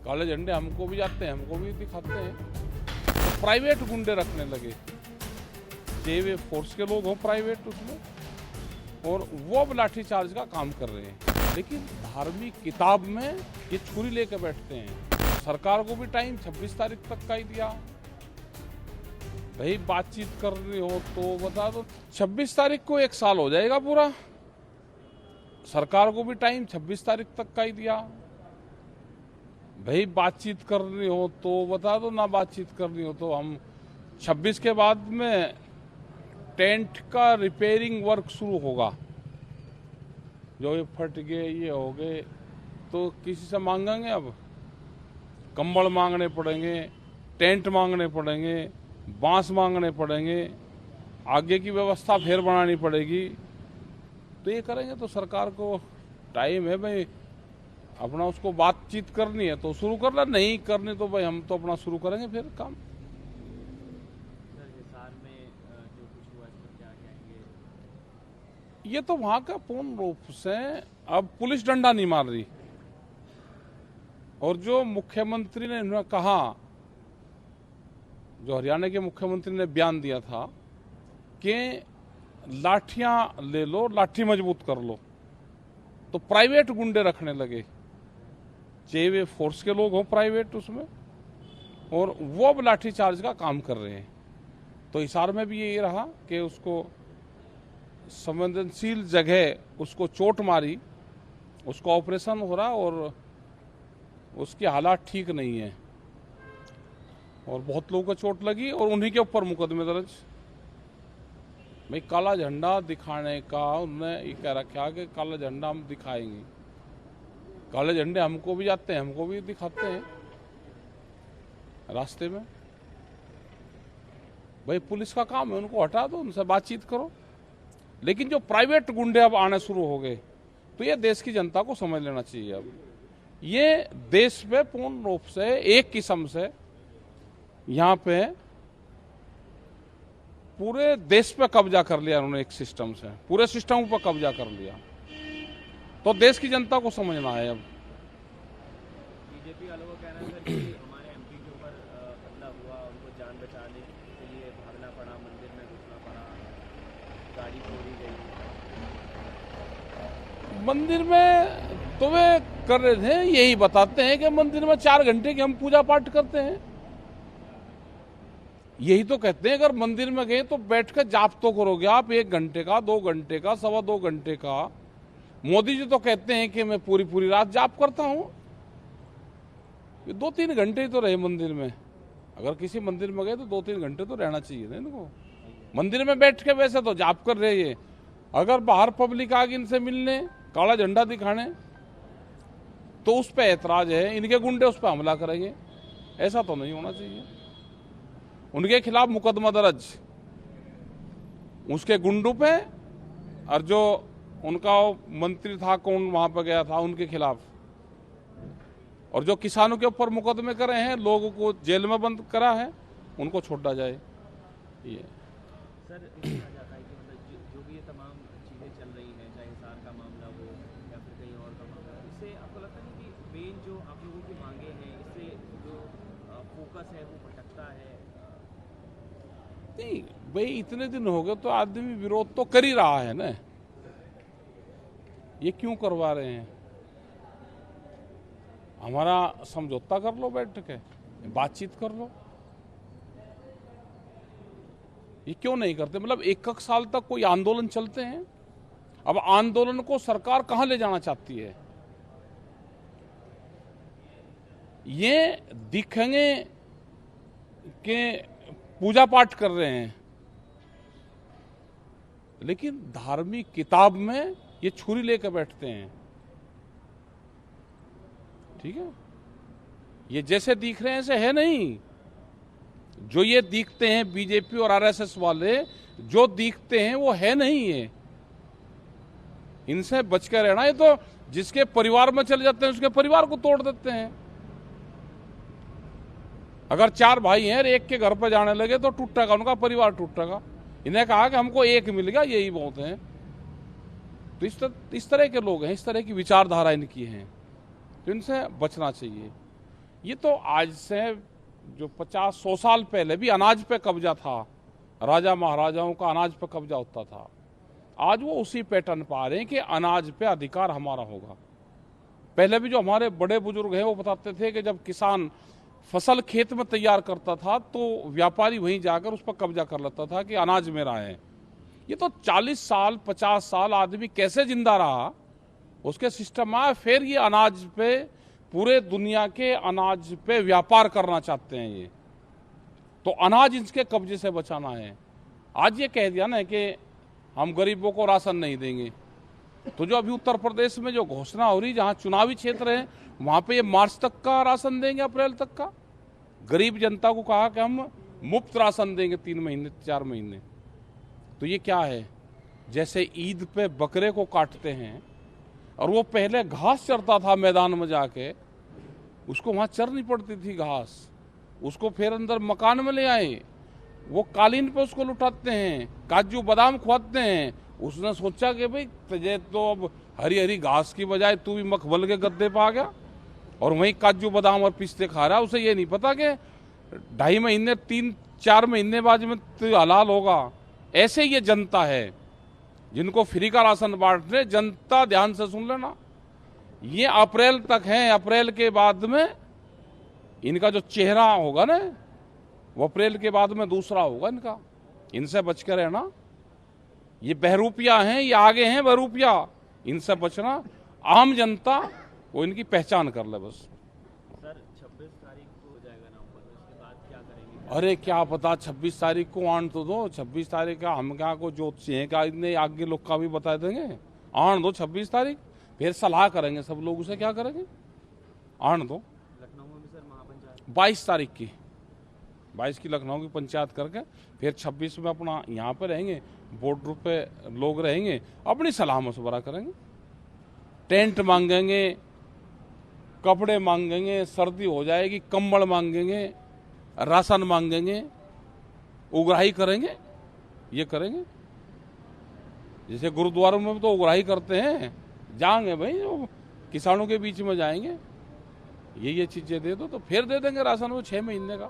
काले झंडे हमको भी जाते हैं, हमको भी दिखाते हैं। तो प्राइवेट गुंडे रखने लगे, चाहे वे फोर्स के लोग हों प्राइवेट उसमें, और वो अब लाठीचार्ज का काम कर रहे हैं। लेकिन धार्मिक किताब में ये छुरी लेकर बैठते हैं। सरकार को भी टाइम 26 तारीख तक का ही दिया। भाई बातचीत कर रही हो तो बता दो, 26 तारीख को 1 साल हो जाएगा पूरा। सरकार को भी टाइम 26 तारीख तक का ही दिया। भाई बातचीत कर रही हो तो बता दो, ना बातचीत करनी हो तो हम 26 के बाद में टेंट का रिपेयरिंग वर्क शुरू होगा। जो ये फट गए, ये हो गए, तो किसी से मांगेंगे, अब कंबल मांगने पड़ेंगे, टेंट मांगने पड़ेंगे, बांस मांगने पड़ेंगे, आगे की व्यवस्था फिर बनानी पड़ेगी। तो ये करेंगे तो सरकार को टाइम है भाई, अपना उसको बातचीत करनी है तो शुरू कर ला, नहीं करनी तो भाई हम तो अपना शुरू करेंगे फिर काम। ये तो वहां का पूर्ण रूप से अब पुलिस डंडा नहीं मार रही। और जो मुख्यमंत्री ने इन्होंने कहा, जो हरियाणा के मुख्यमंत्री ने बयान दिया था कि लाठियां ले लो, लाठी मजबूत कर लो, तो प्राइवेट गुंडे रखने लगे, चाहे वे फोर्स के लोग हों प्राइवेट उसमें, और वो अब लाठीचार्ज का काम कर रहे हैं। तो हिसार में भी यही रहा कि उसको संवेदनशील जगह उसको चोट मारी, उसका ऑपरेशन हो रहा और उसकी हालात ठीक नहीं है, और बहुत लोगों को चोट लगी और उन्हीं के ऊपर मुकदमे दर्ज। भाई काला झंडा दिखाने का उन्होंने ये कह रखा कि काला झंडा हम दिखाएंगे। काले झंडे हमको भी जाते हैं, हमको भी दिखाते हैं रास्ते में। भाई पुलिस का काम है, उनको हटा दो, उनसे बातचीत करो। लेकिन जो प्राइवेट गुंडे अब आने शुरू हो गए, तो ये देश की जनता को समझ लेना चाहिए। अब ये देश पे पूर्ण रूप से एक किस्म से यहाँ पे पूरे देश पे कब्जा कर लिया उन्होंने, एक सिस्टम से पूरे सिस्टम पर कब्जा कर लिया। तो देश की जनता को समझना है। अब बीजेपी वालों को कहना है कि हमारे एमपी के ऊपर हमला हुआ, उनको जान बचाने के लिए भागना पड़ा, मंदिर में घुसना पड़ा, गाड़ी तोड़ी गई। मंदिर में तो वे कर रहे थे, यही बताते हैं कि मंदिर में 4 घंटे की हम पूजा पाठ करते हैं। यही तो कहते हैं अगर मंदिर में गए तो बैठकर जाप तो करोगे आप, 1 घंटे का, 2 घंटे का, 2.25 घंटे का। मोदी जी तो कहते हैं कि मैं पूरी पूरी रात जाप करता हूं। ये 2-3 घंटे ही तो रहे मंदिर में। अगर किसी मंदिर में गए तो 2-3 घंटे तो रहना चाहिए ना इनको। मंदिर में बैठ के वैसे तो जाप कर रहे हैं। अगर बाहर पब्लिक आ गई इनसे मिलने, काला झंडा दिखाने, तो उस पर ऐतराज है, इनके गुंडे उस पर हमला करेंगे। ऐसा तो नहीं होना चाहिए। उनके खिलाफ मुकदमा दर्ज, उसके गुंडों पे, और जो उनका मंत्री था कौन वहां पर गया था उनके खिलाफ, और जो किसानों के ऊपर मुकदमे करे हैं, लोगों को जेल में बंद करा है, उनको छोड़ा जाए। ये सर कहा जाता है कि मतलब जो भी ये तमाम चीज़ें चल रही हैं, चाहे हिसार का मामला हो या फिर कहीं और का मामला हो, इससे आपको लगता है कि मेन जो आप लोगों की मांगे हैं, इससे जो फोकस है वो भटकता है? नहीं भाई, इतने दिन हो गए तो आदमी विरोध तो कर ही रहा है ना। ये क्यों करवा रहे हैं? हमारा समझौता कर लो, बैठ के बातचीत कर लो। ये क्यों नहीं करते? मतलब 1 साल तक कोई आंदोलन चलते हैं। अब आंदोलन को सरकार कहां ले जाना चाहती है? ये दिखेंगे कि पूजा पाठ कर रहे हैं, लेकिन धार्मिक किताब में ये छुरी लेकर बैठते हैं। ठीक है, ये जैसे दिख रहे हैं ऐसे है नहीं। जो ये दिखते हैं बीजेपी और आरएसएस वाले, जो दिखते हैं वो है नहीं। ये इनसे बच कर रहना। ये तो जिसके परिवार में चले जाते हैं उसके परिवार को तोड़ देते हैं। अगर 4 भाई हैं, एक के घर पर जाने लगे तो टूटेगा, उनका परिवार टूटेगा। इन्हें कहा कि हमको एक मिल गया, यही बहुत है। तो इस तरह के लोग हैं, इस तरह की विचारधारा इनकी है, तो इनसे बचना चाहिए। ये तो आज से जो 50-100 साल पहले भी अनाज पे कब्जा था, राजा महाराजाओं का अनाज पे कब्जा होता था। आज वो उसी पैटर्न पर आ रहे हैं कि अनाज पे अधिकार हमारा होगा। पहले भी जो हमारे बड़े बुजुर्ग हैं वो बताते थे कि जब किसान फसल खेत में तैयार करता था तो व्यापारी वहीं जाकर उस पर कब्जा कर लेता था कि अनाज मेरा है। ये तो 40 साल 50 साल आदमी कैसे जिंदा रहा, उसके सिस्टम आया, फिर ये अनाज पे, पूरे दुनिया के अनाज पे व्यापार करना चाहते हैं। ये तो अनाज इनके कब्जे से बचाना है। आज ये कह दिया ना कि हम गरीबों को राशन नहीं देंगे, तो जो अभी उत्तर प्रदेश में जो घोषणा हो रही, जहां चुनावी क्षेत्र है, वहां पे ये मार्च तक का राशन देंगे, अप्रैल तक का। गरीब जनता को कहा कि हम मुफ्त राशन देंगे 3 महीने 4 महीने। तो ये क्या है? जैसे ईद पे बकरे को काटते हैं और वो पहले घास चरता था मैदान में जाके, उसको वहां चरनी पड़ती थी घास, उसको फिर अंदर मकान में ले आए, वो कालीन पे उसको लुटाते हैं, काजू बादाम खुआते हैं। उसने सोचा कि भाई तुझे तो अब हरी हरी घास की बजाय तू भी मखमल के गद्दे पे आ गया और वहीं काजू बादाम और पिस्ते खा रहा। उसे ये नहीं पता कि 2.5 महीने 3-4 महीने बाद में तो हलाल होगा। ऐसे ये जनता है जिनको फ्री का राशन बांट रहे। जनता ध्यान से सुन लेना, ये अप्रैल तक है, अप्रैल के बाद में इनका जो चेहरा होगा ना, वो अप्रैल के बाद में दूसरा होगा इनका। इनसे बच कर रहना। ये बहरूपिया हैं, ये आगे हैं बहरूपिया, इनसे बचना। आम जनता वो इनकी पहचान कर ले बस। सर 26 तारीख को हो जाएगा नवंबर, उसके बाद क्या करेंगे? अरे क्या पता, 26 तारीख को आन तो दो। 26 तारीख का हम क्या को ज्योतिषी हैं क्या, इतने आगे लोग का भी बता देंगे। आन दो 26 तारीख, फिर सलाह करेंगे सब लोग, उसे क्या करेंगे। आन दो। लखनऊ में भी सर महापंचायत 22 तारीख की, 22 की लखनऊ की पंचायत करके फिर 26 में अपना यहाँ पे रहेंगे, बॉर्डर पे लोग रहेंगे, अपनी सलाह मशवरा करेंगे। टेंट मांगेंगे, कपड़े मांगेंगे, सर्दी हो जाएगी कंबल मांगेंगे, राशन मांगेंगे, उगराही करेंगे। ये करेंगे जैसे गुरुद्वारों में तो उगराही करते हैं, जाएंगे भाई वो किसानों के बीच में जाएंगे। ये चीजें दे दो तो फिर दे देंगे राशन वो 6 महीने का।